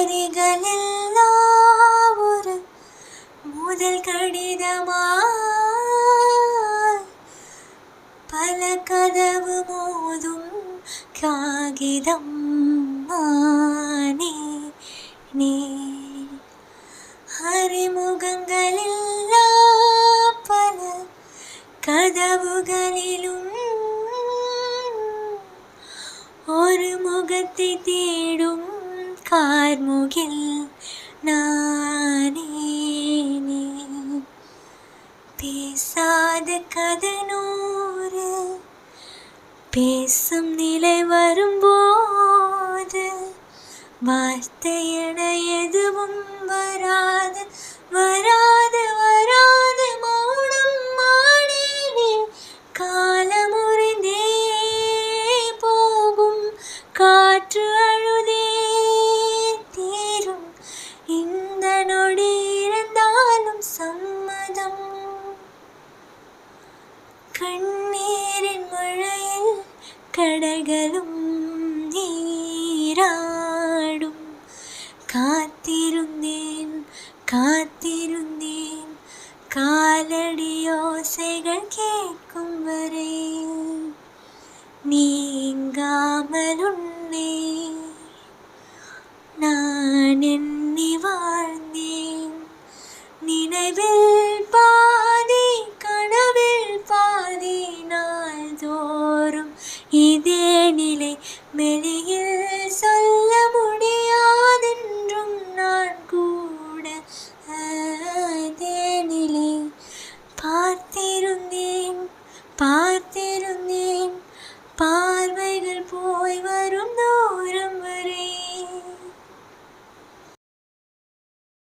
வரிகளெல்லாம் ஒரு முதல் கடிதமாய் பல கதவு மோதும் காகிதம் நீ அறிமுகங்களெல்லாம் பல கதவுகளிலும் ஒரு முகத்தை தேடும் கார்முகில் நானே. பேசாத கதனூறு பேசும் நிலை வரும்போது வார்த்தை என எதுவும் வராது வராது வராது மௌனம் மாடினே. காலமுறிந்தே போகும் காற்று அழுதே தீரும் இந்த நொடி இருந்தாலும் சம்மதம். கண்ணீரின் மழையில் கடல்களும் நீரா